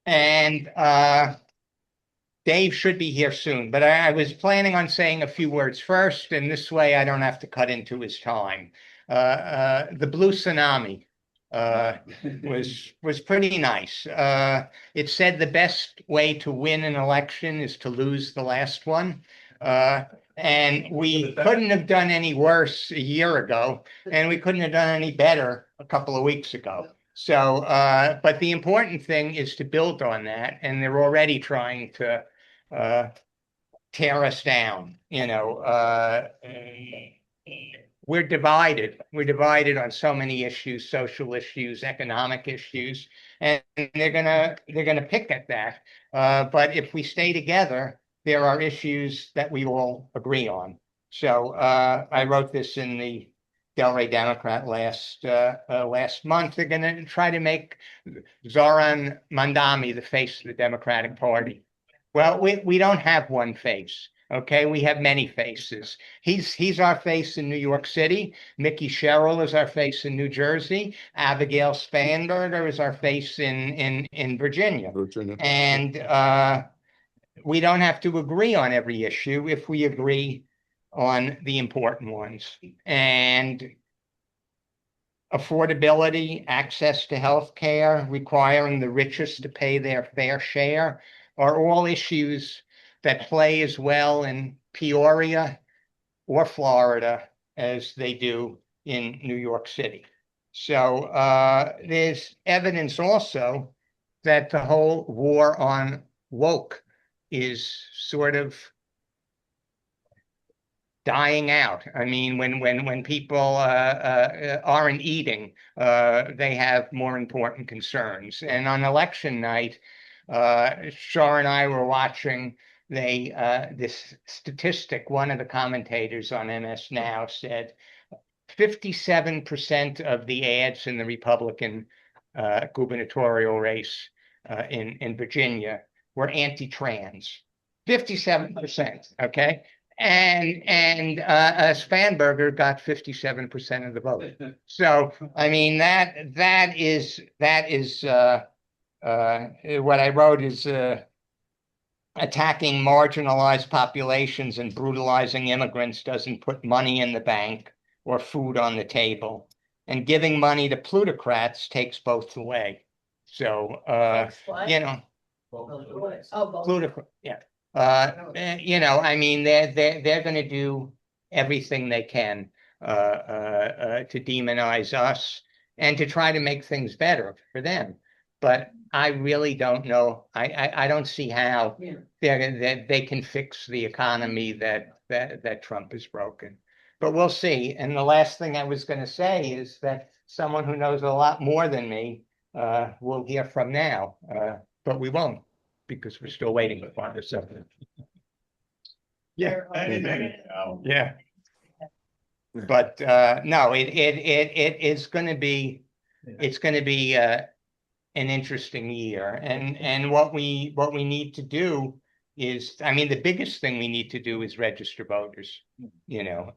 And Dave should be here soon, but I was planning on saying a few words first, and this way I don't have to cut into his time. The blue tsunami uh, was pretty nice. It said the best way to win an election is to lose the last one. Uh, and we couldn't have done any worse a year ago, and we couldn't have done any better a couple of weeks ago. So, but the important thing is to build on that, and they're already trying to uh, tear us down. We're divided. We're divided on so many issues, social issues, economic issues, and they're gonna pick at that. But if we stay together, there are issues that we all agree on. So I wrote this in the Delray Democrat last month. They're going to try to make Zoran Mandami the face of the Democratic Party. Well, we don't have one face. Okay, we have many faces. He's our face in New York City. Mickey Sherrill is our face in New Jersey. Abigail Spanberger is our face in Virginia. And we don't have to agree on every issue if we agree on the important ones. And affordability, access to health care, requiring the richest to pay their fair share are all issues that play as well in Peoria or Florida as they do in New York City. So there's evidence also that the whole war on woke is sort of dying out. I mean, when people aren't eating, they have more important concerns. And on election night, Shar and I were watching this statistic. One of the commentators on MS Now said 57% of the ads in the Republican gubernatorial race in Virginia were anti-trans. 57%. Okay. And Spanberger got 57% of the vote. So I mean that is what I wrote is attacking marginalized populations and brutalizing immigrants doesn't put money in the bank or food on the table, and giving money to plutocrats takes both away. So you know, plutocrat, yeah. I mean, they're going to do everything they can to demonize us and to try to make things better for them. But I really don't know. I don't see how they can fix the economy that Trump has broken. But we'll see. And the last thing I was going to say is that someone who knows a lot more than me will hear from now, but we won't because we're still waiting to find out something. Yeah, yeah. But no, it's going to be an interesting year, and what we need to do is, I mean, the biggest thing we need to do is register voters,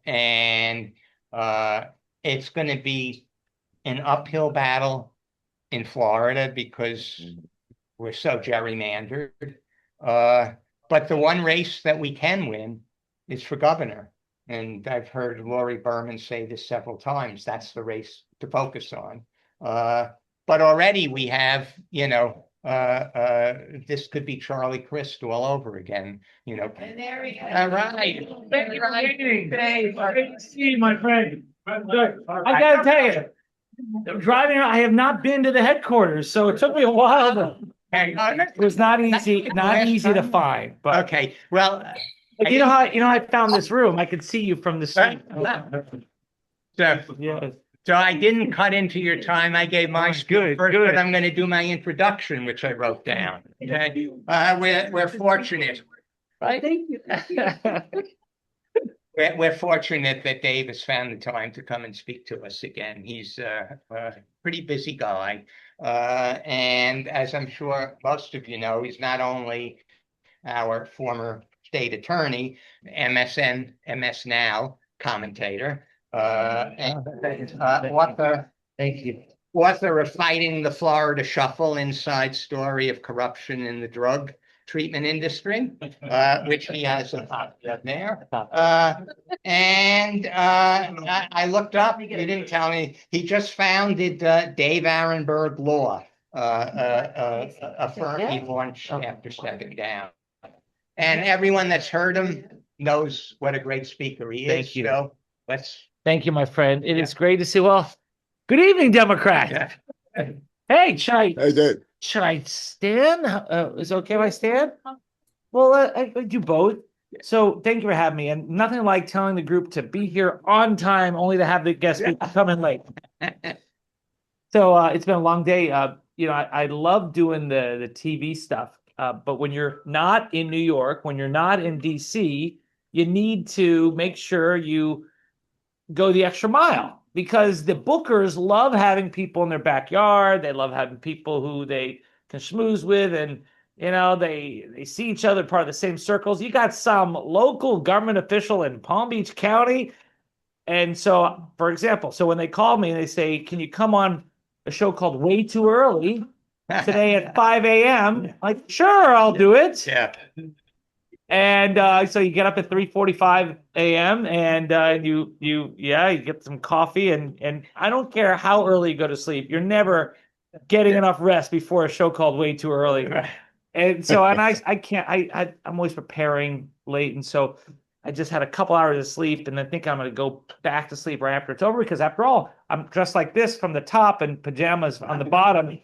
and it's going to be an uphill battle in Florida because we're so gerrymandered. But the one race that we can win is for governor. And I've heard Lori Berman say this several times. That's the race to focus on. But already we have, this could be Charlie Crist all over again, And there we go. All right. Thank you for meeting. Great to see you, my friend. I gotta tell you, driving, I have not been to the headquarters, so it took me a while to. It was not easy to find. But okay, well, you know how I found this room? I could see you from the street. So I didn't cut into your time. I gave my good. First, but I'm going to do my introduction, which I wrote down. Okay, we're fortunate. Right? Thank you. We're fortunate that Dave has found the time to come and speak to us again. He's a pretty busy guy. And as I'm sure most of you know, he's not only our former state attorney, MS Now commentator, and author. Thank you. author of Fighting the Florida Shuffle, Inside Story of Corruption in the Drug Treatment Industry, which he has a copy of there. I looked up, he didn't tell me, he just founded Dave Aronberg Law, a firm he launched after stepping down. And everyone that's heard him knows what a great speaker he is. Thank you. So thank you, my friend. It is great to see. Well, good evening, Democrat. Hey, should I stand? Is it okay if I stand? Well, I do both. So thank you for having me. And nothing like telling the group to be here on time, only to have the guest speaker come in late. So it's been a long day. I love doing the TV stuff. But when you're not in New York, when you're not in DC, you need to make sure you go the extra mile, because the bookers love having people in their backyard. They love having people who they can schmooze with, and they see each other, part of the same circles. You got some local government official in Palm Beach County. And so, for example, when they call me and they say, can you come on a show called Way Too Early today at 5 a.m.? Like, sure, I'll do it. Yeah. And so you get up at 3:45 a.m. and you get some coffee, and I don't care how early you go to sleep, you're never getting enough rest before a show called Way Too Early. And so, and I can't, I'm always preparing late, and so I just had a couple hours of sleep, and I think I'm going to go back to sleep right after it's over, because after all, I'm dressed like this from the top and pajamas on the bottom.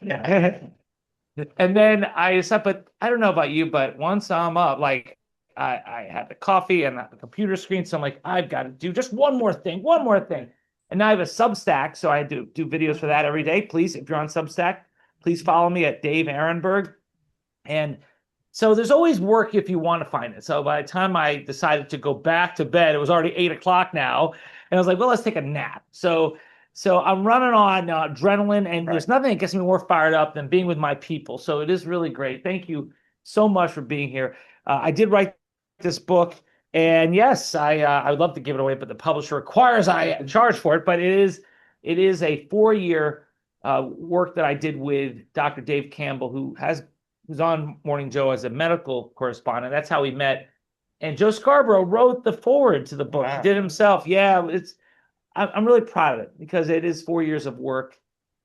And then I slept, but I don't know about you, but once I'm up, like, I had the coffee and the computer screen, so I'm like, I've got to do just one more thing. And now I have a Substack, so I do videos for that every day. Please, if you're on Substack, please follow me at Dave Aronberg. And so there's always work if you want to find it. So by the time I decided to go back to bed, it was already 8 o'clock now, and I was like, well, let's take a nap. So I'm running on adrenaline, and there's nothing that gets me more fired up than being with my people. So it is really great. Thank you so much for being here. I did write this book, and yes, I would love to give it away, but the publisher requires I charge for it. But it is a 4-year work that I did with Dr. Dave Campbell, who's on Morning Joe as a medical correspondent. That's how we met. And Joe Scarborough wrote the foreword to the book. Wow. He did himself. Yeah, I'm really proud of it, because it is 4 years of work,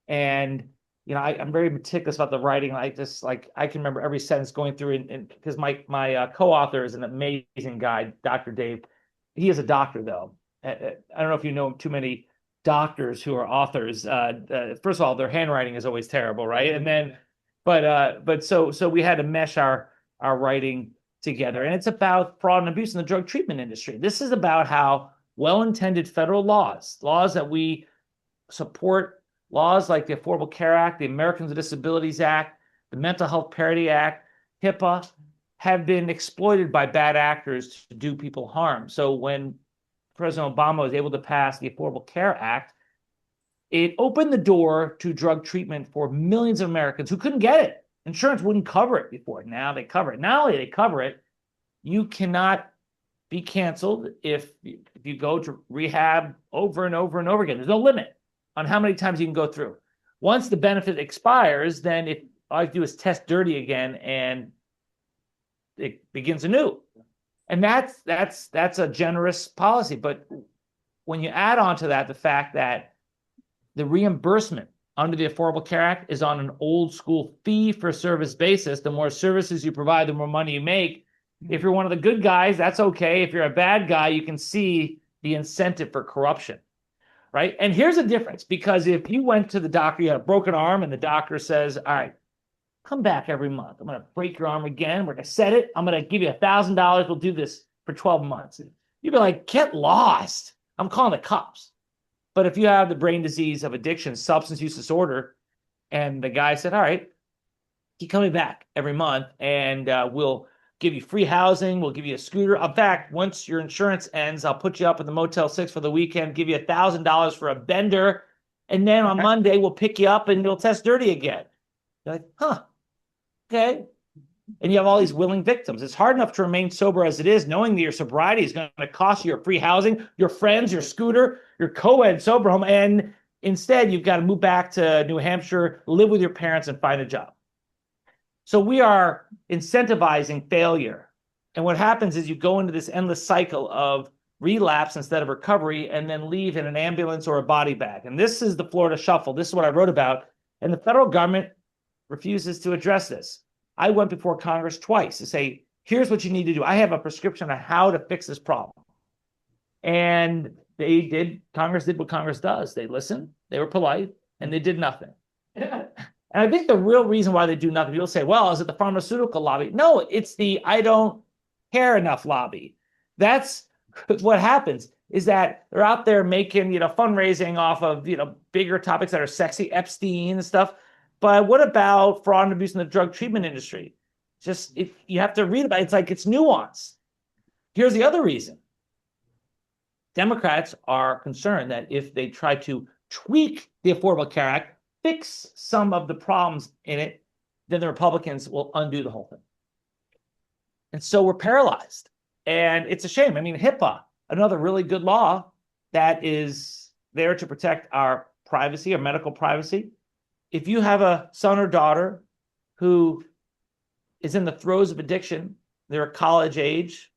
and I'm very meticulous about the writing. I can remember every sentence going through, and because my co-author is an amazing guy, Dr. Dave. He is a doctor, though. I don't know if you know too many doctors who are authors. First of all, their handwriting is always terrible, right? And then, but so we had to mesh our writing together, and it's about fraud and abuse in the drug treatment industry. This is about how well-intended federal laws that we support, laws like the Affordable Care Act, the Americans with Disabilities Act, the Mental Health Parity Act, HIPAA, have been exploited by bad actors to do people harm. So when President Obama was able to pass the Affordable Care Act, it opened the door to drug treatment for millions of Americans who couldn't get it. Insurance wouldn't cover it before. Now they cover it. Not only do they cover it, you cannot be canceled if you go to rehab over and over and over again. There's no limit on how many times you can go through. Once the benefit expires, then all you do is test dirty again, and it begins anew. And that's a generous policy. But when you add on to that the fact that the reimbursement under the Affordable Care Act is on an old school fee-for-service basis, the more services you provide, the more money you make. If you're one of the good guys, that's okay. If you're a bad guy, you can see the incentive for corruption. Right. And here's the difference, because if you went to the doctor, you had a broken arm, and the doctor says, all right, come back every month. I'm going to break your arm again. We're going to set it. I'm going to give you $1,000. We'll do this for 12 months. You'd be like, get lost. I'm calling the cops. But if you have the brain disease of addiction, substance use disorder, and the guy said, all right, keep coming back every month, and we'll give you free housing. We'll give you a scooter. In fact, once your insurance ends, I'll put you up in the Motel 6 for the weekend, give you $1,000 for a bender. And then on Monday, we'll pick you up and you'll test dirty again. You're like, huh, okay. And you have all these willing victims. It's hard enough to remain sober as it is, knowing that your sobriety is going to cost you your free housing, your friends, your scooter, your co-ed sober home. And Instead, you've got to move back to New Hampshire, live with your parents, and find a job. So we are incentivizing failure. And what happens is you go into this endless cycle of relapse instead of recovery, and then leave in an ambulance or a body bag. And this is the Florida shuffle. This is what I wrote about. And the federal government refuses to address this. I went before Congress twice to say, here's what you need to do. I have a prescription on how to fix this problem. And Congress did what Congress does. They listened, they were polite, and they did nothing. And I think the real reason why they do nothing, people say, well, is it the pharmaceutical lobby? No, it's the I don't care enough lobby. That's what happens, is that they're out there making, fundraising off of, bigger topics that are sexy, Epstein and stuff. But what about fraud and abuse in the drug treatment industry? Just, if you have to read about it, it's nuance. Here's the other reason. Democrats are concerned that if they try to tweak the Affordable Care Act, fix some of the problems in it, then the Republicans will undo the whole thing. And so we're paralyzed. And it's a shame. I mean, HIPAA, another really good law that is there to protect our privacy, our medical privacy. If you have a son or daughter who is in the throes of addiction, they're college age,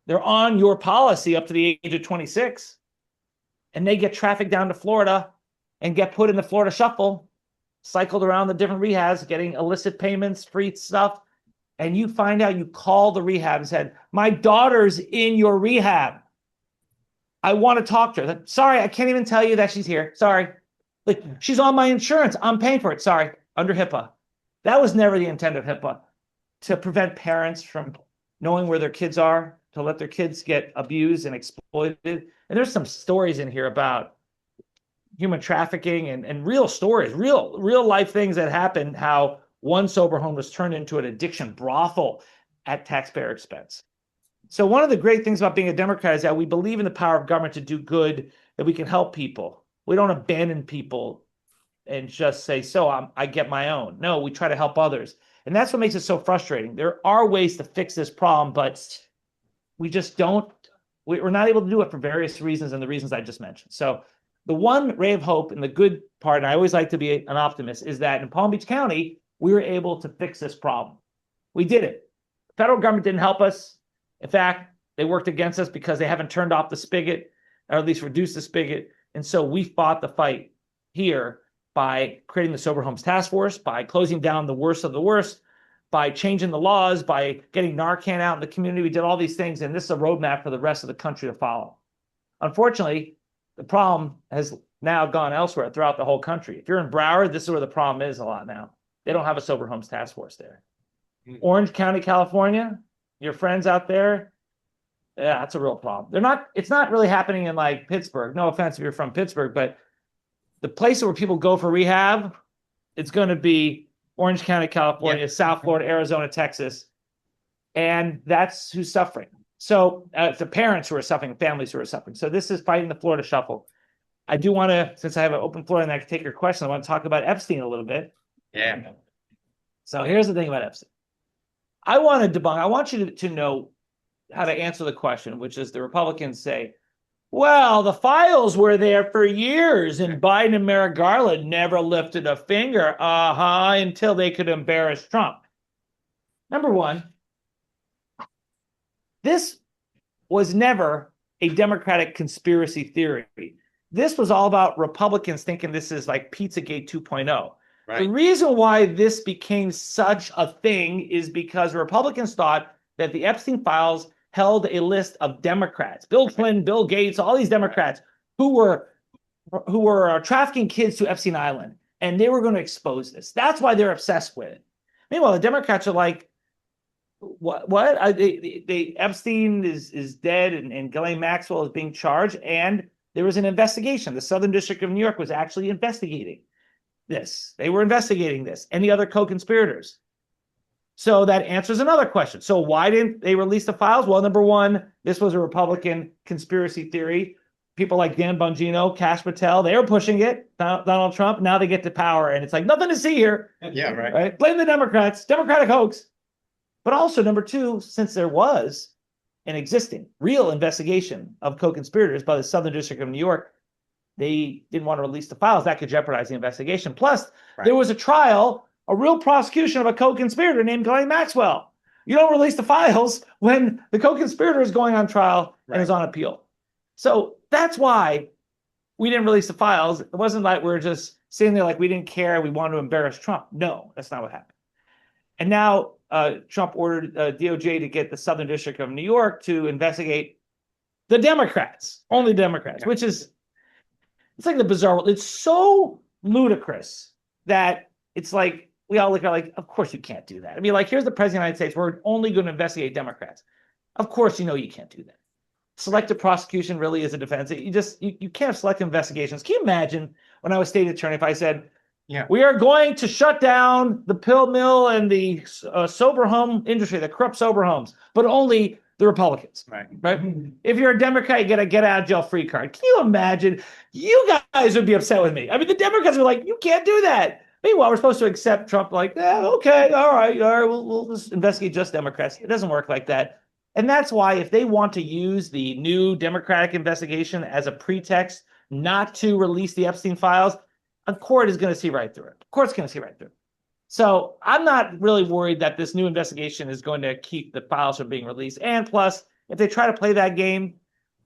they're on your policy up to the age of 26, and they get trafficked down to Florida and get put in the Florida shuffle, cycled around the different rehabs, getting illicit payments, free stuff, and you find out, you call the rehab and said, my daughter's in your rehab. I want to talk to her. Sorry, I can't even tell you that she's here. Sorry. She's on my insurance. I'm paying for it. Sorry, under HIPAA. That was never the intent of HIPAA, to prevent parents from knowing where their kids are, to let their kids get abused and exploited. And there's some stories in here about human trafficking and real stories, real life things that happened, how one sober home was turned into an addiction brothel at taxpayer expense. So one of the great things about being a Democrat is that we believe in the power of government to do good, that we can help people. We don't abandon people and just say, I get my own. No, we try to help others. And that's what makes it so frustrating. There are ways to fix this problem, but we just we're not able to do it for various reasons, and the reasons I just mentioned. So the one ray of hope and the good part, and I always like to be an optimist, is that in Palm Beach County, we were able to fix this problem. We did it. The federal government didn't help us. In fact, they worked against us because they haven't turned off the spigot, or at least reduced the spigot. And so we fought the fight here by creating the Sober Homes Task Force, by closing down the worst of the worst, by changing the laws, by getting Narcan out in the community. We did all these things, and this is a roadmap for the rest of the country to follow. Unfortunately, the problem has now gone elsewhere throughout the whole country. If you're in Broward, this is where the problem is a lot now. They don't have a Sober Homes Task Force there. Orange County, California, your friends out there, yeah, that's a real problem. It's not really happening in Pittsburgh. No offense if you're from Pittsburgh, but the places where people go for rehab, it's going to be Orange County, California, South Florida, Arizona, Texas. And that's who's suffering. So the parents who are suffering, families who are suffering. So this is fighting the Florida shuffle. I do want to, since I have an open floor and I can take your question, I want to talk about Epstein a little bit. Yeah. So here's the thing about Epstein. I want you to know how to answer the question, which is the Republicans say, well, the files were there for years and Biden and Merrick Garland never lifted a finger, until they could embarrass Trump. Number one, this was never a Democratic conspiracy theory. This was all about Republicans thinking this is like Pizzagate 2.0. Right. The reason why this became such a thing is because Republicans thought that the Epstein files held a list of Democrats, Bill Clinton, Bill Gates, all these Democrats who were trafficking kids to Epstein Island, and they were going to expose this. That's why they're obsessed with it. Meanwhile, the Democrats are like, what? Epstein is dead, and Ghislaine Maxwell is being charged, and there was an investigation. The Southern District of New York was actually investigating this. They were investigating this. Any other co-conspirators? So that answers another question. So why didn't they release the files? Well, number one, this was a Republican conspiracy theory. People like Dan Bongino, Kash Patel, they were pushing it. Donald Trump, now they get to power, and it's like nothing to see here. Yeah, right. Blame the Democrats, Democratic hoax. But also, number two, since there was an existing real investigation of co-conspirators by the Southern District of New York, they didn't want to release the files. That could jeopardize the investigation. Plus, there was a trial, a real prosecution of a co-conspirator named Ghislaine Maxwell. You don't release the files when the co-conspirator is going on trial and is on appeal. So that's why we didn't release the files. It wasn't like we're just sitting there like we didn't care, we wanted to embarrass Trump. No, that's not what happened. And now Trump ordered DOJ to get the Southern District of New York to investigate the Democrats, only Democrats, which is, it's like the bizarre world. It's so ludicrous that it's like, we all look at like, of course you can't do that. I mean, like, here's the president of the United States. We're only going to investigate Democrats. Of course, you know, you can't do that. Selective prosecution really is a defense. You can't have selective investigations. Can you imagine when I was state attorney, if I said, we are going to shut down the pill mill and the sober home industry, the corrupt sober homes, but only the Republicans, right? If you're a Democrat, you get a get out of jail free card. Can you imagine? You guys would be upset with me. I mean, the Democrats were like, you can't do that. Meanwhile, we're supposed to accept Trump like, okay, all right, we'll just investigate just Democrats. It doesn't work like that. And that's why if they want to use the new Democratic investigation as a pretext not to release the Epstein files, a court is going to see right through it. The court's going to see right through it. So I'm not really worried that this new investigation is going to keep the files from being released. And plus, if they try to play that game,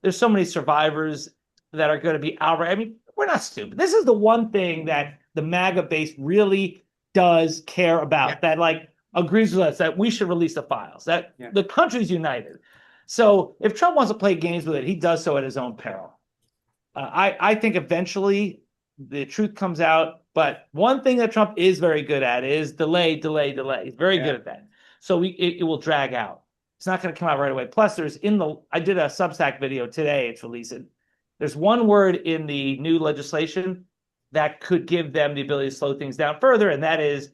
there's so many survivors that are going to be outright. I mean, we're not stupid. This is the one thing that the MAGA base really does care about, that like agrees with us that we should release the files, that the country's united. So if Trump wants to play games with it, he does so at his own peril. I think eventually the truth comes out. But one thing that Trump is very good at is delay. He's very good at that. So it will drag out. It's not going to come out right away. Plus, I did a Substack video today. It's releasing. There's one word in the new legislation that could give them the ability to slow things down further, and that is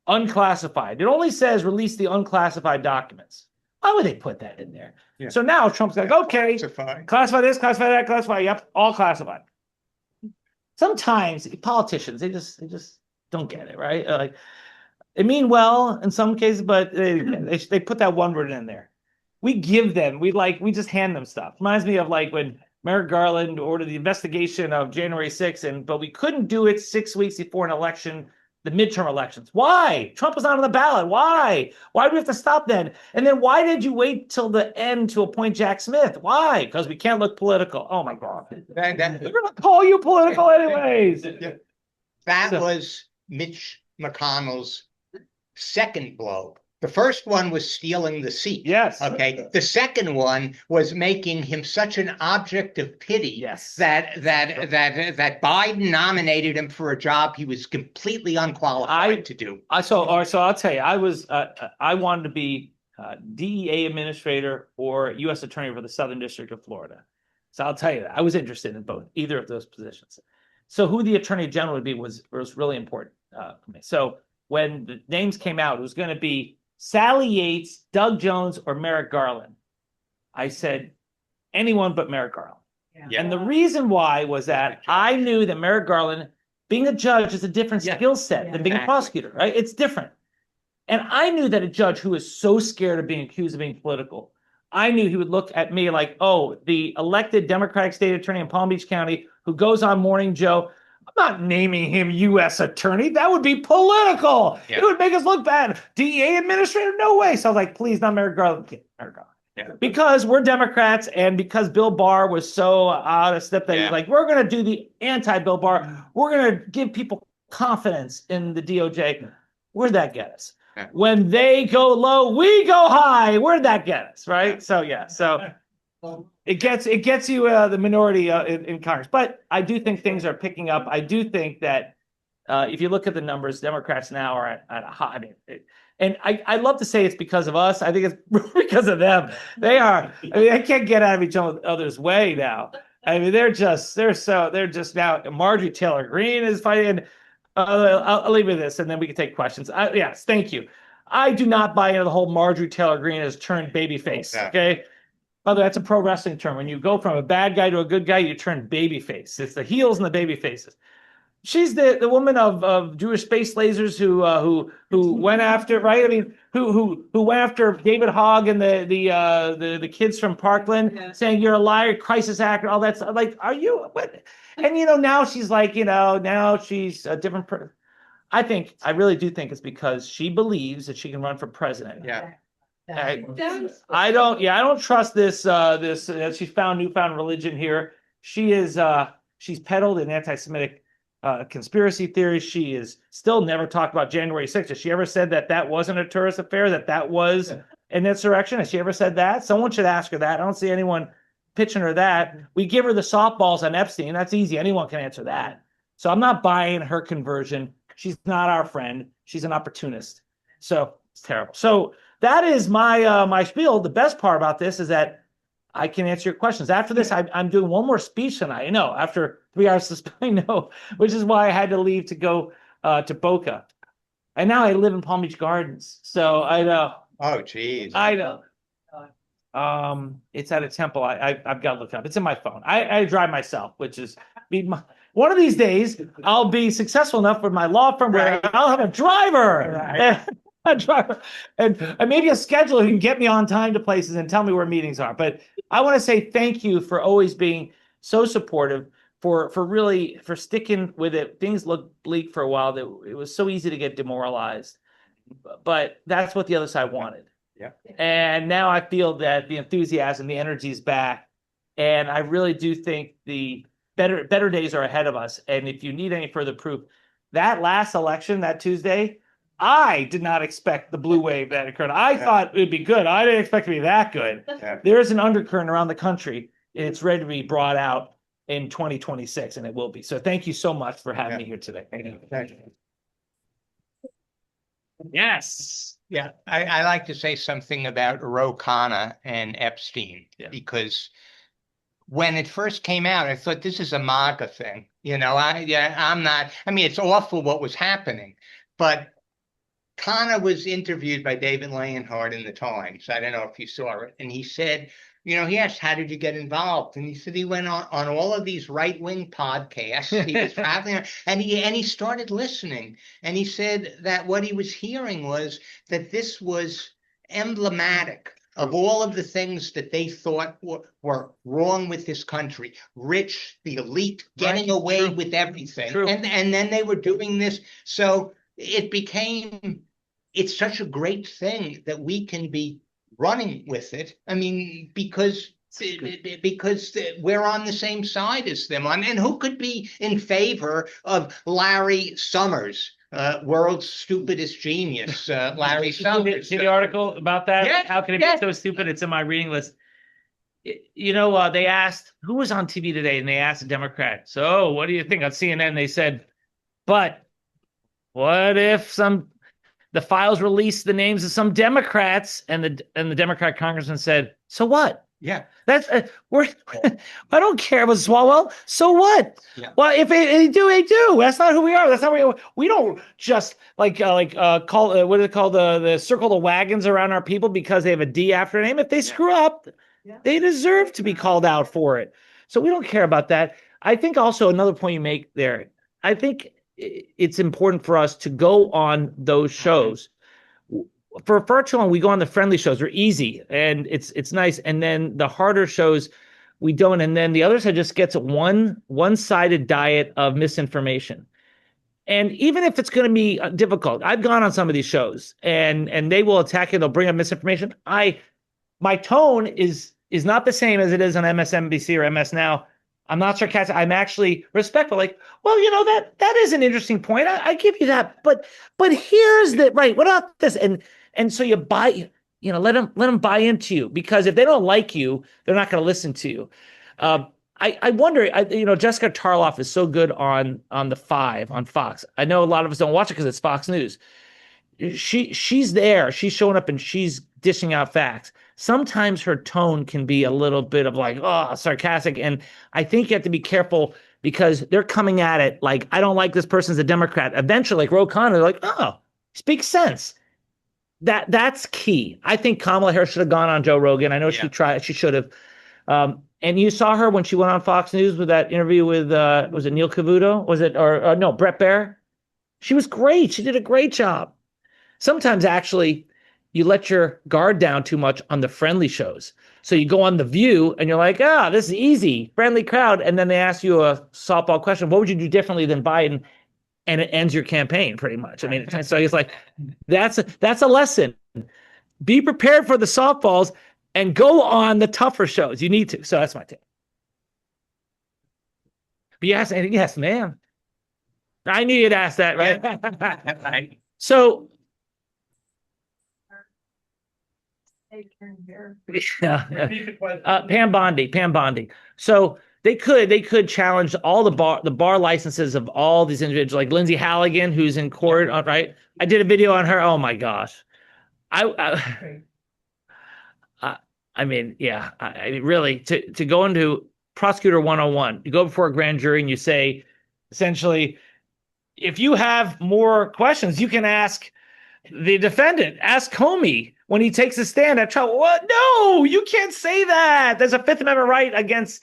unclassified. It only says release the unclassified documents. Why would they put that in there? So now Trump's like, okay, classify this, classify that, classify. Yep, all classified. Sometimes politicians, they just don't get it, right? Like, they mean well in some cases, but they put that one word in there. We give them, we just hand them stuff. Reminds me of like when Merrick Garland ordered the investigation of January 6th, but we couldn't do it 6 weeks before an election, the midterm elections. Why? Trump was not on the ballot. Why? Why do we have to stop then? And then why did you wait till the end to appoint Jack Smith? Why? Because we can't look political. Oh my God. We're going to call you political anyways. That was Mitch McConnell's second blow. The first one was stealing the seat. Yes. Okay. The second one was making him such an object of pity. Yes. That Biden nominated him for a job he was completely unqualified to do. So I'll tell you, I wanted to be DEA administrator or U.S. attorney for the Southern District of Florida. So I'll tell you that I was interested in either of those positions. So who the attorney general would be was really important for me. So when the names came out, it was going to be Sally Yates, Doug Jones, or Merrick Garland. I said, anyone but Merrick Garland. Yeah. And the reason why was that I knew that Merrick Garland, being a judge, is a different skill set than being a prosecutor, right? It's different. And I knew that a judge who is so scared of being accused of being political, I knew he would look at me like, oh, the elected Democratic state attorney in Palm Beach County who goes on Morning Joe. I'm not naming him U.S. attorney. That would be political. It would make us look bad. DEA administrator? No way. So I was like, please, not Merrick Garland. Merrick Garland. Yeah. Because we're Democrats and because Bill Barr was so out of step that he's like, we're going to do the anti-Bill Barr. We're going to give people confidence in the DOJ. Where'd that get us? When they go low, we go high. Where'd that get us? Right? So, it gets you the minority in Congress. But I do think things are picking up. I do think that if you look at the numbers, Democrats now are at a high. And I love to say it's because of us. I think it's because of them. They are. I mean, they can't get out of each other's way now. I mean, they're just now. Marjorie Taylor Greene is fighting. I'll leave it with this, and then we can take questions. Yes, thank you. I do not buy into the whole Marjorie Taylor Greene has turned babyface. Okay. By the way, that's a pro wrestling term. When you go from a bad guy to a good guy, you turn babyface. It's the heels and the baby faces. She's the woman of Jewish space lasers who went after, right? I mean, who went after David Hogg and the kids from Parkland, saying you're a liar, crisis actor, all that stuff. Like, are you? What? And, now she's like, now she's a different person. I really do think it's because she believes that she can run for president. Yeah. I don't trust this, she's found newfound religion here. She's peddled an anti-Semitic conspiracy theories. She is still never talked about January 6th. Has she ever said that wasn't a tourist affair, that was an insurrection? Has she ever said that? Someone should ask her that. I don't see anyone pitching her that. We give her the softballs on Epstein. That's easy. Anyone can answer that. So I'm not buying her conversion. She's not our friend. She's an opportunist. So it's terrible. So that is my spiel. The best part about this is that I can answer your questions. After this, I'm doing one more speech tonight. I know, after 3 hours of speech, I know, which is why I had to leave to go to Boca. And now I live in Palm Beach Gardens. So I know. Oh, geez. I know. It's at a temple. I've got to look up. It's in my phone. I drive myself, which is one of these days I'll be successful enough with my law firm where I'll have a driver. Right. A driver and maybe a scheduler who can get me on time to places and tell me where meetings are. But I want to say thank you for always being so supportive, for sticking with it. Things looked bleak for a while. That it was so easy to get demoralized, but that's what the other side wanted. Yeah. And now I feel that the enthusiasm, the energy is back, and I really do think the better days are ahead of us. And if you need any further proof, that last election, that Tuesday, I did not expect the blue wave that occurred. I thought it'd be good. I didn't expect it to be that good. Yeah. There is an undercurrent around the country, and it's ready to be brought out in 2026, and it will be. So thank you so much for having me here today. Thank you. Yes. Yeah, I like to say something about Ro Khanna and Epstein, because when it first came out, I thought this is a MAGA thing. I'm not. I mean, it's awful what was happening, but Khanna was interviewed by David Leonhardt in the Times. I don't know if you saw it, and he said, he asked, how did you get involved? And he said he went on all of these right-wing podcasts. He was traveling, and he started listening. And he said that what he was hearing was that this was emblematic of all of the things that they thought were wrong with this country. Rich, the elite, getting away with everything. And then they were doing this. So it's such a great thing that we can be running with it. I mean, because we're on the same side as them. And who could be in favor of Larry Summers, world's stupidest genius, Larry Summers? See the article about that? Yeah, how can it be so stupid? It's in my reading list. They asked, who was on TV today? And they asked a Democrat, so what do you think? On CNN, they said, but what if the files released the names of some Democrats, and the Democrat congressman said, so what? Yeah, that's I don't care about Swalwell. So what? Yeah. Well, if they do, they do. That's not who we are. That's not what we don't just call what do they call the circle the wagons around our people because they have a D after their name. If they screw up, they deserve to be called out for it. So we don't care about that. I think also another point you make there. I think it's important for us to go on those shows. For far too long, we go on the friendly shows. They're easy and it's nice. And then the harder shows, we don't. And then the other side just gets a one-sided diet of misinformation. And even if it's going to be difficult, I've gone on some of these shows and they will attack you. They'll bring up misinformation. My tone is not the same as it is on MSNBC or MS Now. I'm not sarcastic. I'm actually respectful. Like, well, that is an interesting point. I give you that. But here's the right. What about this? And so you buy, let them buy into you, because if they don't like you, they're not going to listen to you. I wonder, Jessica Tarloff is so good on the 5 on Fox. I know a lot of us don't watch it because it's Fox News. She's there. She's showing up and she's dishing out facts. Sometimes her tone can be a little bit of sarcastic. And I think you have to be careful because they're coming at it like, I don't like this person's a Democrat. Eventually, like Ro Khanna, they're like, oh, speaks sense. That's key. I think Kamala Harris should have gone on Joe Rogan. I know she tried. She should have. And you saw her when she went on Fox News with that interview with, was it Neil Cavuto? Was it, or no, Brett Baer? She was great. She did a great job. Sometimes actually, you let your guard down too much on the friendly shows. So you go on The View and you're like, this is easy, friendly crowd. And then they ask you a softball question. What would you do differently than Biden? And it ends your campaign pretty much. I mean, so it's like, that's a lesson. Be prepared for the softballs and go on the tougher shows. You need to. So that's my take. But yes, ma'am. I knew you'd ask that, right? Right. So, yeah. Pam Bondi. So they could challenge all the bar licenses of all these individuals, like Lindsay Halligan, who's in court, right? I did a video on her. Oh my gosh. I mean, yeah, I really to go into prosecutor 101, you go before a grand jury and you say, essentially, if you have more questions, you can ask the defendant, ask Comey when he takes a stand at trial. What? No, you can't say that. There's a Fifth Amendment right against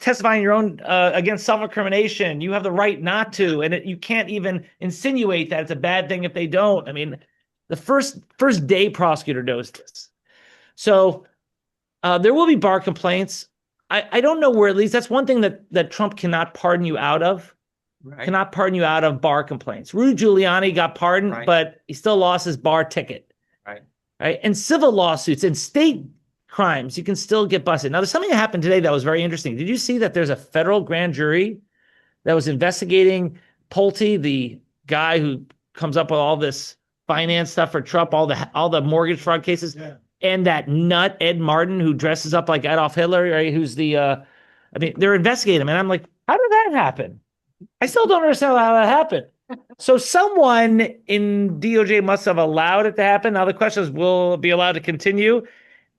testifying your own against self-incrimination. You have the right not to, and you can't even insinuate that it's a bad thing if they don't. I mean, the first day prosecutor knows this. So there will be bar complaints. I don't know where it leads. That's one thing that Trump cannot pardon you out of. Right. Cannot pardon you out of bar complaints. Rudy Giuliani got pardoned, Right. but he still lost his bar ticket. Right. Right. And civil lawsuits and state crimes, you can still get busted. Now, there's something that happened today that was very interesting. Did you see that there's a federal grand jury that was investigating Pulte, the guy who comes up with all this finance stuff for Trump, all the mortgage fraud cases, and that nut Ed Martin who dresses up like Adolf Hitler, right? Who's I mean, they're investigating him, and I'm like, how did that happen? I still don't understand how that happened. So someone in DOJ must have allowed it to happen. Now the question is, will it be allowed to continue?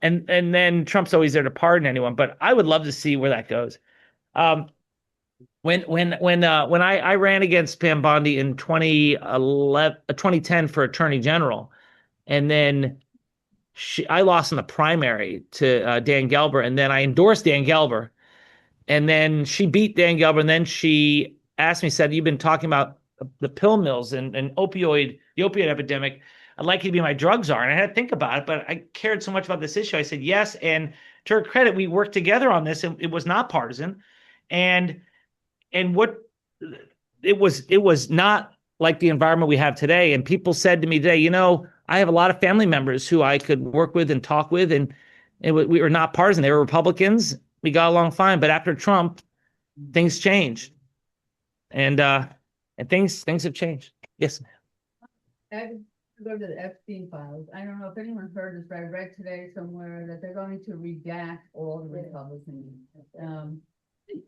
And then Trump's always there to pardon anyone, but I would love to see where that goes. When I ran against Pam Bondi in 2010 for Attorney General, and then I lost in the primary to Dan Gelber, and then I endorsed Dan Gelber, and then she beat Dan Gelber, and then she asked me, said, "You've been talking about the pill mills and the opioid epidemic. I'd like you to be my drug czar." And I had to think about it, but I cared so much about this issue. I said yes, and to her credit, we worked together on this, and it was not partisan, and what it was not like the environment we have today. And people said to me today, I have a lot of family members who I could work with and talk with, and we were not partisan. They were Republicans. We got along fine, but after Trump, things changed, and things have changed. Yes, ma'am. Go to the Epstein files. I don't know if anyone heard this, but I read today somewhere that they're going to redact all the Republicans.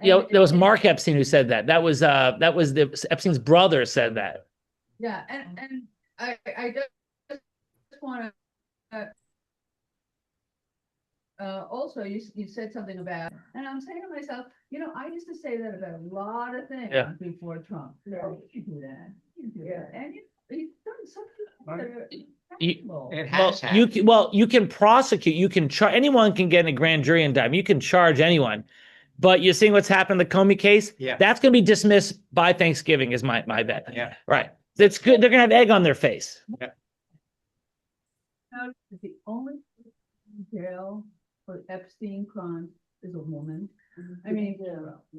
There was Mark Epstein who said that. That was Epstein's brother said that. Yeah, and I just want to. Also, you said something about, and I'm saying to myself, I used to say that about a lot of things before Trump. No, you do that. You do that, and he's done something. It has happened. You can prosecute. You can charge. Anyone can get in a grand jury indictment. You can charge anyone. But you're seeing what's happened in the Comey case? Yeah. That's going to be dismissed by Thanksgiving is my bet. Yeah. Right. It's good. They're going to have egg on their face. Yeah. The only jail for Epstein crimes is a woman. I mean,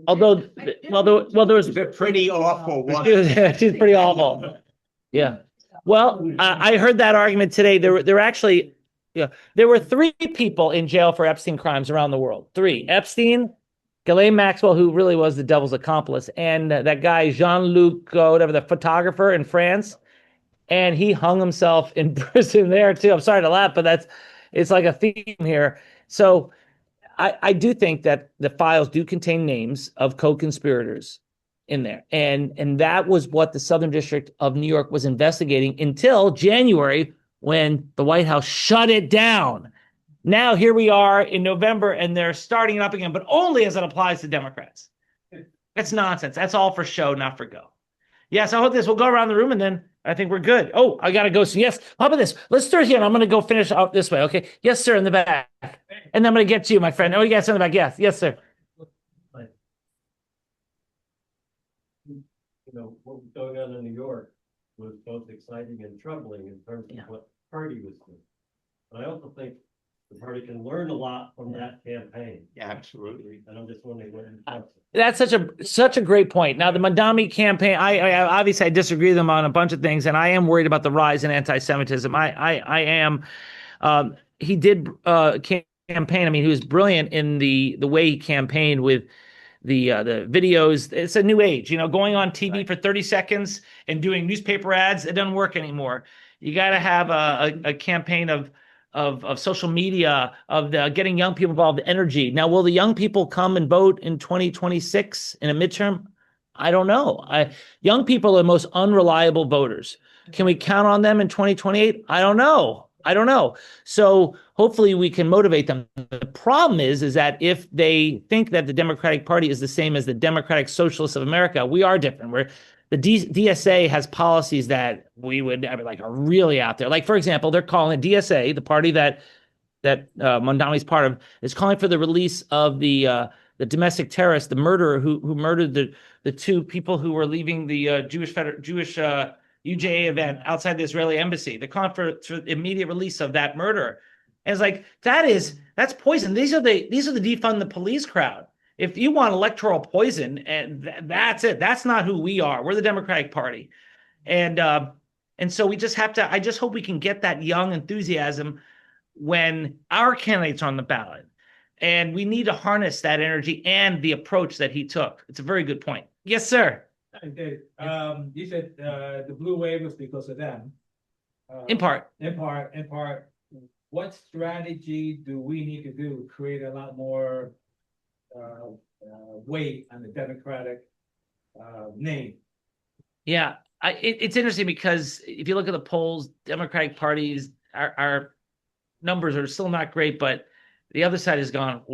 Although, there was Pretty awful. she's pretty awful. Yeah. Well, I heard that argument today. There were actually, there were 3 people in jail for Epstein crimes around the world. 3: Epstein, Ghislaine Maxwell, who really was the devil's accomplice, and that guy Jean-Luc, whatever, the photographer in France, and he hung himself in prison there too. I'm sorry to laugh, but it's like a theme here. So I do think that the files do contain names of co-conspirators in there, and that was what the Southern District of New York was investigating until January, when the White House shut it down. Now here we are in November, and they're starting it up again, but only as it applies to Democrats. That's nonsense. That's all for show, not for go. Yes, I hope this will go around the room, and then I think we're good. Oh, I got to go. So yes, how about this? Let's start here, and I'm going to go finish out this way. Okay. Yes, sir, in the back. And then I'm going to get to you, my friend. Oh, you guys in the back. Yes. Yes, sir. What was going on in New York was both exciting and troubling in terms of what party was good. But I also think the party can learn a lot from that campaign. Yeah, absolutely. And I'm just wondering what. That's such a great point. Now, the Mondami campaign, I obviously I disagree with them on a bunch of things, and I am worried about the rise in anti-Semitism. I am. He did campaign. I mean, he was brilliant in the way he campaigned with the videos. It's a new age, going on TV for 30 seconds and doing newspaper ads. It doesn't work anymore. You got to have a campaign of social media, of getting young people involved, energy. Now, will the young people come and vote in 2026 in a midterm? I don't know. Young people are the most unreliable voters. Can we count on them in 2028? I don't know. So hopefully we can motivate them. The problem is that if they think that the Democratic Party is the same as the Democratic Socialists of America, we are different. The DSA has policies that we would like are really out there. Like, for example, they're calling DSA, the party that Mondami's part of, is calling for the release of the domestic terrorist, the murderer who murdered the two people who were leaving the Jewish UJA event outside the Israeli embassy. They're calling for immediate release of that murderer. And it's like, that's poison. These are the defund the police crowd. If you want electoral poison, and that's it. That's not who we are. We're the Democratic Party. And so we just have to, I just hope we can get that young enthusiasm when our candidates are on the ballot. And we need to harness that energy and the approach that he took. It's a very good point. Yes, sir. Hi, Dave. You said the blue wave was because of them. In part. In part. What strategy do we need to do to create a lot more weight on the Democratic name? Yeah, it's interesting because if you look at the polls, Democratic parties, our numbers are still not great, but the other side has gone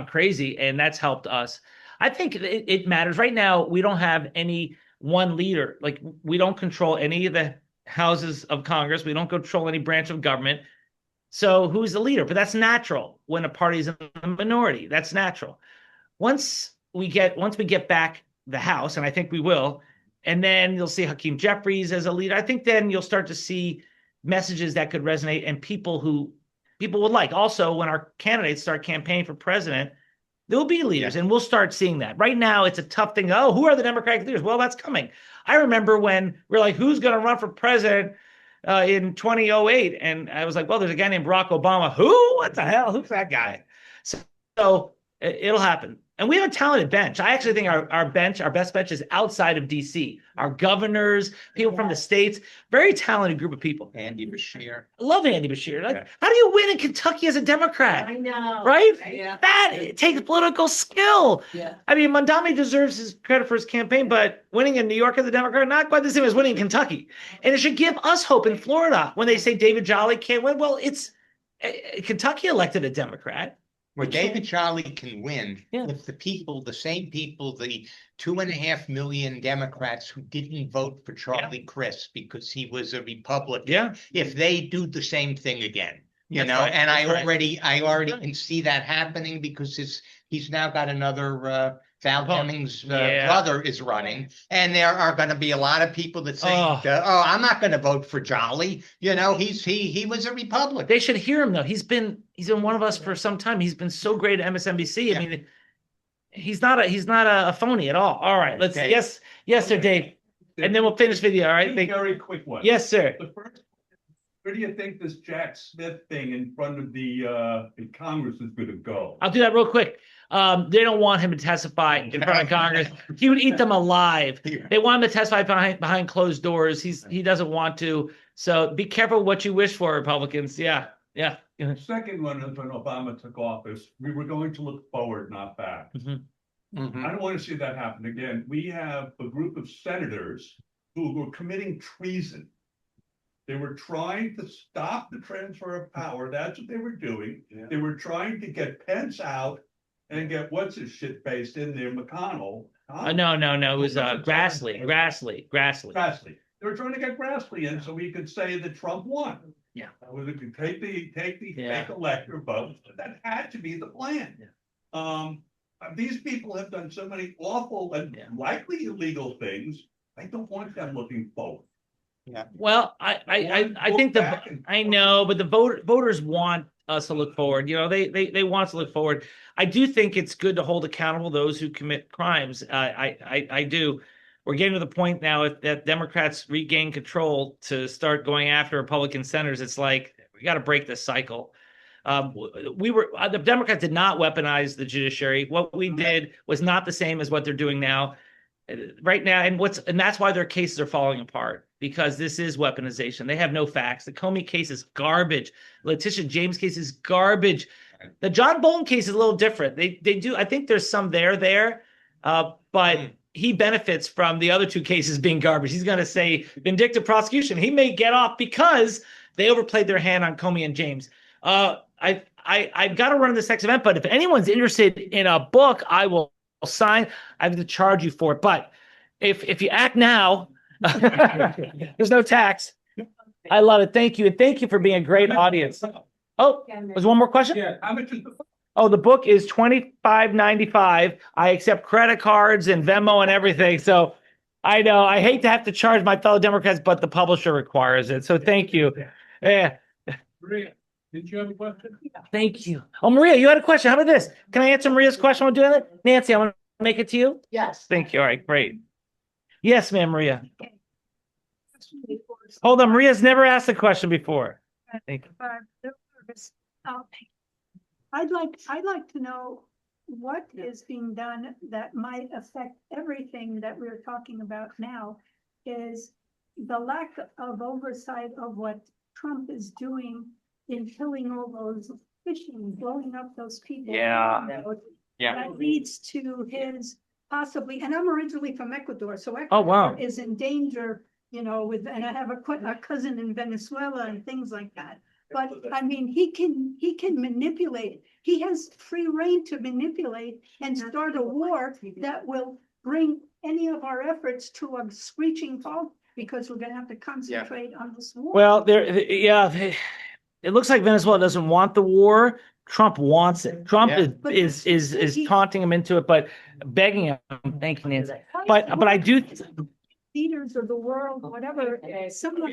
crazy, and that's helped us. I think it matters. Right now, we don't have any one leader. Like, we don't control any of the houses of Congress. We don't control any branch of government. So who's the leader? But that's natural when a party is in the minority. That's natural. Once we get back the House, and I think we will, and then you'll see Hakeem Jeffries as a leader. I think then you'll start to see messages that could resonate and people would like. Also, when our candidates start campaigning for president, there will be leaders, and we'll start seeing that. Right now, it's a tough thing. Oh, who are the Democratic leaders? Well, that's coming. I remember when we're like, who's going to run for president in 2008? And I was like, well, there's a guy named Barack Obama. Who? What the hell? Who's that guy? So it'll happen. And we have a talented bench. I actually think our best bench is outside of DC. Our governors, people from the states, very talented group of people. Andy Bashir. I love Andy Bashir. Like, how do you win in Kentucky as a Democrat? I know. Right? Yeah. It takes political skill. Yeah. I mean, Mondami deserves his credit for his campaign, but winning in New York as a Democrat, not quite the same as winning in Kentucky. And it should give us hope in Florida when they say David Jolly can't win. Well, it's Kentucky elected a Democrat. Well, David Jolly can win if the same people, the 2.5 million Democrats who didn't vote for Charlie Crist because he was a Republican, if they do the same thing again, and I already can see that happening because he's now got another Val Demings' brother is running, and there are going to be a lot of people that say, I'm not going to vote for Jolly. He was a Republican. They should hear him though. He's been one of us for some time. He's been so great at MSNBC. Yeah. I mean, he's not a phony at all. All right, let's yes, sir, Dave, and then we'll finish video. All right, very quick one. Yes, sir. The first, where do you think this Jack Smith thing in front of the Congress is going to go? I'll do that real quick. They don't want him to testify in front of Congress. He would eat them alive. They want him to testify behind closed doors. He doesn't want to. So be careful what you wish for, Republicans. Yeah. The second one is when Obama took office, we were going to look forward, not back. Mm-hmm. Mm-hmm. I don't want to see that happen again. We have a group of senators who were committing treason. They were trying to stop the transfer of power. That's what they were doing. Yeah. They were trying to get Pence out and get what's his shit faced in there, McConnell. No. It was Grassley. They were trying to get Grassley in so we could say that Trump won. Yeah. We could take the fake elector vote. That had to be the plan. Yeah. These people have done so many awful and likely illegal things. I don't want them looking forward. Well, I think I know, but the voters want us to look forward. You know, they want us to look forward. I do think it's good to hold accountable those who commit crimes. I do. We're getting to the point now that Democrats regain control to start going after Republican senators. It's like we got to break this cycle. The Democrats did not weaponize the judiciary. What we did was not the same as what they're doing now. Right now, and that's why their cases are falling apart, because this is weaponization. They have no facts. The Comey case is garbage. Letitia James case is garbage. The John Bolton case is a little different. They do. I think there's some there, but he benefits from the other two cases being garbage. He's going to say vindictive prosecution. He may get off because they overplayed their hand on Comey and James. I've got to run this next event, but if anyone's interested in a book, I will sign. I have to charge you for it, but if you act now, there's no tax. I love it. Thank you, and thank you for being a great audience. Oh, there's one more question. Yeah, how much is the? Oh, the book is $25.95. I accept credit cards and Venmo and everything. So I know I hate to have to charge my fellow Democrats, but the publisher requires it. So thank you. Yeah. Maria, did you have a question? Thank you. Oh, Maria, you had a question. How about this? Can I answer Maria's question while doing it? Nancy, I'm going to make it to you. Yes. Thank you. All right, great. Yes, ma'am, Maria. Hold on. Maria's never asked a question before. Thank you. I'd like to know what is being done that might affect everything that we're talking about now, is the lack of oversight of what Trump is doing in killing all those fishing, blowing up those people. Yeah. That leads to his possibly, and I'm originally from Ecuador, so Oh, wow. Ecuador is in danger, you know, and I have a cousin in Venezuela and things like that. But I mean, he can manipulate. He has free reign to manipulate and start a war that will bring any of our efforts to a screeching halt, because we're gonna have to concentrate on this war. Well, it looks like Venezuela doesn't want the war. Trump wants it. Trump is taunting him into it, but begging him. Thank you, Nancy. But I do. Leaders of the world, whatever, someone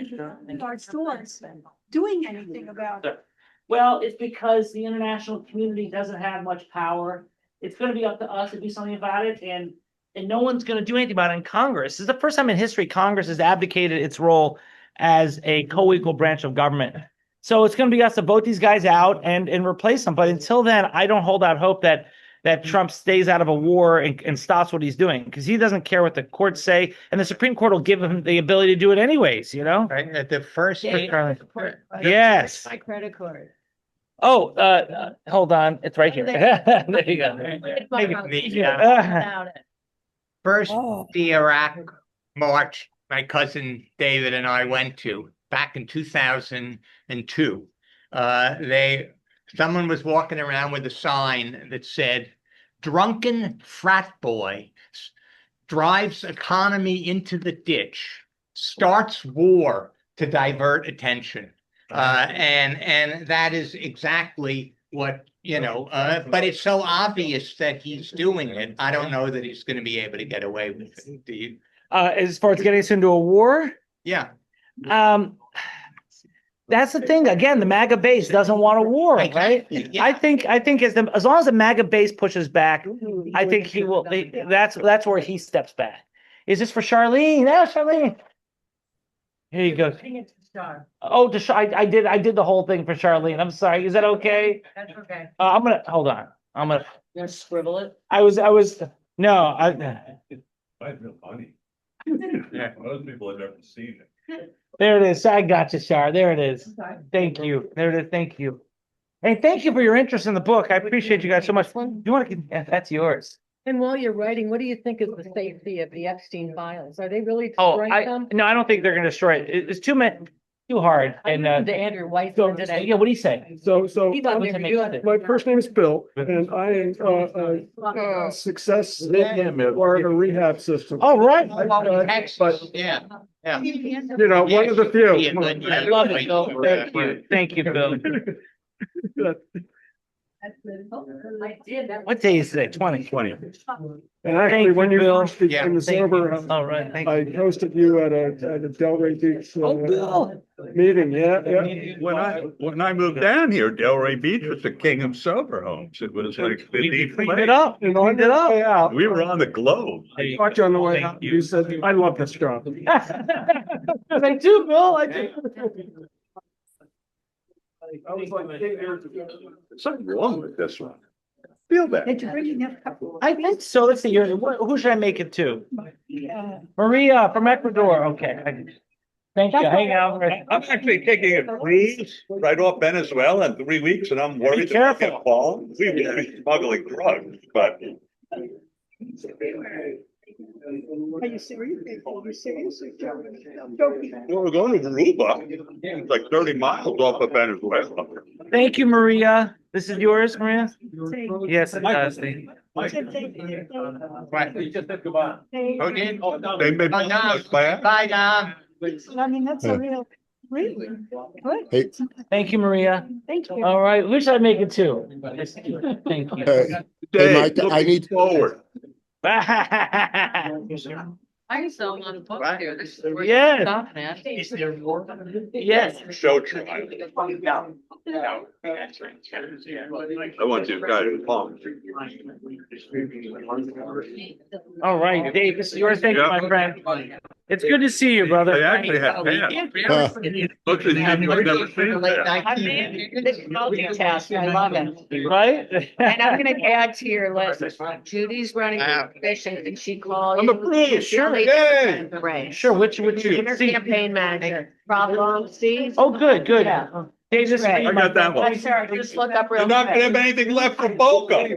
in our stores doing anything about it. Well, it's because the international community doesn't have much power. It's going to be up to us to do something about it, and no one's going to do anything about it in Congress. This is the first time in history Congress has abdicated its role as a co-equal branch of government. So it's going to be us to vote these guys out and replace them. But until then, I don't hold out hope that Trump stays out of a war and stops what he's doing, because he doesn't care what the courts say, and the Supreme Court will give him the ability to do it anyways, you know? Right, at the first. Yes. My credit card. Oh, hold on. It's right here. There you go. First, the Iraq march, my cousin David and I went to back in 2002. Someone was walking around with a sign that said, "Drunken frat boy drives economy into the ditch, starts war to divert attention." And that is exactly what, but it's so obvious that he's doing it. I don't know that he's going to be able to get away with it. Do you? As far as getting us into a war? Yeah. That's the thing. Again, the MAGA base doesn't want a war, right? Yeah. I think as long as the MAGA base pushes back, I think he will. That's where he steps back. Is this for Charlene? No, Charlene. Here you go. Oh, I did the whole thing for Charlene. I'm sorry. Is that okay? That's okay. I'm gonna hold on. I'm gonna scribble it. I was no. That's real funny. Yeah, most people have never seen it. There it is. I got you, Char. There it is. Thank you. There it is. Thank you. Hey, thank you for your interest in the book. I appreciate you guys so much. Do you want to? Yeah, that's yours. And while you're writing, what do you think is the safety of the Epstein files? Are they really Oh, destroying them? no, I don't think they're going to destroy it. It's too hard. I And listened to Andrew Weiss so- today. yeah, what do you say? So He thought they were doing it. my first name is Bill, and I am a success or in a rehab system. Oh, right. Texas, yeah. You know, one of the few. I love it, Bill. Thank you. Thank you, Bill. That's good. I did. What day is today? 20. And actually, when you Bill. first became the sober, All right, thank I you. hosted you at a Delray Beach Bill. meeting, yeah. When I moved down here, Delray Beach was the king of sober homes. It was like We 50 cleaned it up. And on the way out, We were on the globe. I talked to you on the way out, you said, I love this job. I do, Bill, I do. I was like, Something wrong with this one. Feel that. Did you bring enough cup? I think so. Let's see, who should I make it to? Yeah. Maria from Ecuador, okay. Thank you, hang out. I'm actually taking a cruise right off Venezuela in 3 weeks, and I'm worried. Be careful. about Paul. We will be smuggling drugs, but Are you serious? Are you serious? Joking. we're going to Aruba. It's like 30 miles off of Venezuela. Thank you, Maria. This is yours, Maria? Yes, it does. Right. Right. You just said goodbye. Who did? They made Oh, no. class. Bye, Dom. I mean, that's a real, really, good. Thank you, Maria. Thank you. All right, who should I make it to? Thank you. Dave, Mike, I looking need- forward. I saw a lot of books here. This is where Yes. you stop, man. Yes. Show trial. I want you guys to pump. All right, Dave, this is yours. Thank you, Yeah. my friend. It's good to see you, brother. They actually have pants. Looks as if you've never seen that. I mean, this is multitask. I love it. Right? And I'm gonna add to your list. Judy's running Wow. a commission. Did she call I'm you? approved. Sure. Yay. Right. Sure, which Inner see? campaign manager. Problem, Steve? Oh, good, good. Yeah. Dave, this is Right. I got that I'm one. sorry, just look up real You're not gonna have quick. anything left for Boca.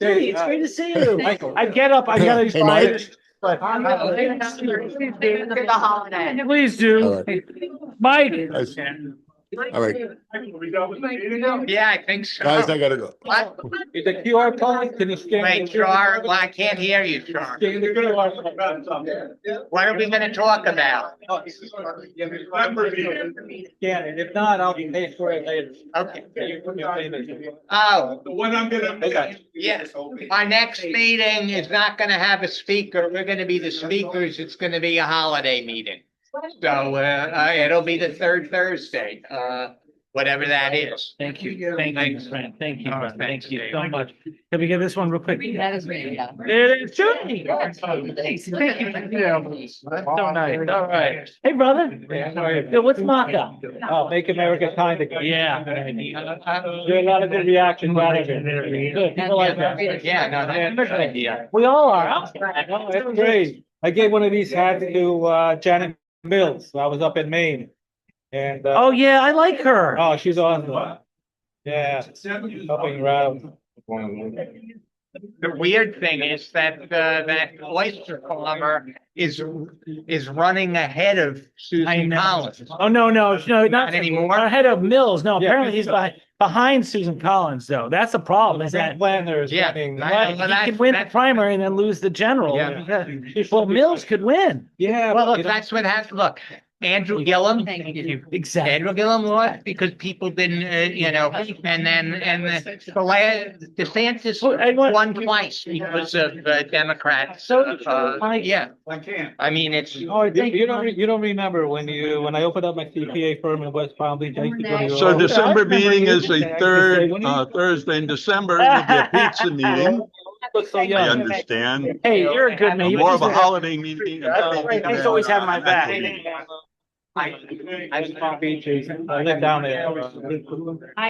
Hey, it's great to see you. I get up, I gotta. Hey, Mike. But I'm gonna leave it up to you for the holiday. please do. Mike. Guys, all right, Yeah, I think so. guys, I gotta go. What? Is the QR code, can you scan? Wait, Char, well, I can't hear you, Char. Scan the QR code. What are we gonna talk about? Scan it, if not, I'll pay for it later. Okay. You put your payment. Oh, The one I'm gonna. yes. Our next meeting is not gonna have a speaker. We're gonna be the speakers. It's gonna be a holiday meeting. So, it'll be the third Thursday, whatever that is. Thank you, thank you, friend, thank you, Oh, brother. thanks, Thank you Dave. so much. Can we get this one real quick? That is me, yeah. There it is, Judy. Thank you. So nice, all right. Hey, brother. Yo, what's Maka? Oh, make America kind again. Yeah. There are a lot of good reactions out of it. Good, people like that. Yeah, no, that's a good idea. We all are. Oh, it's great. I gave one of these hats to Janet Mills. I was up in Maine. And, Oh, yeah, I like her. oh, she's awesome. Yeah, helping around. The weird thing is that, that oyster farmer is running ahead of I Susan know. Collins. Oh, no, not Not anymore? Ahead of Mills. No, Yeah. apparently he's behind Susan Collins, though. That's the problem, is that Planners. Yeah. running. I- right, he could win the primary and then lose the general. Yeah. Well, Mills could win. Yeah. Well, but look, you know, that's what happened. Look, Andrew Gillum. Exactly. Andrew Gillum lost because people didn't, and the last, DeSantis Well, I want- won twice because of Democrats. So, Yeah, I can't. I mean, it's, Oh, you don't remember when I opened up my CPA firm in West Palm Beach, I used to go to your. So Okay, December I remember meeting you. is the third, Thursday in December. It'll be a pizza meeting. Look so I young. understand. Hey, you're a good man. More of a holiday meeting. Thanks for always having my back. I was Palm Beach, I lived down there.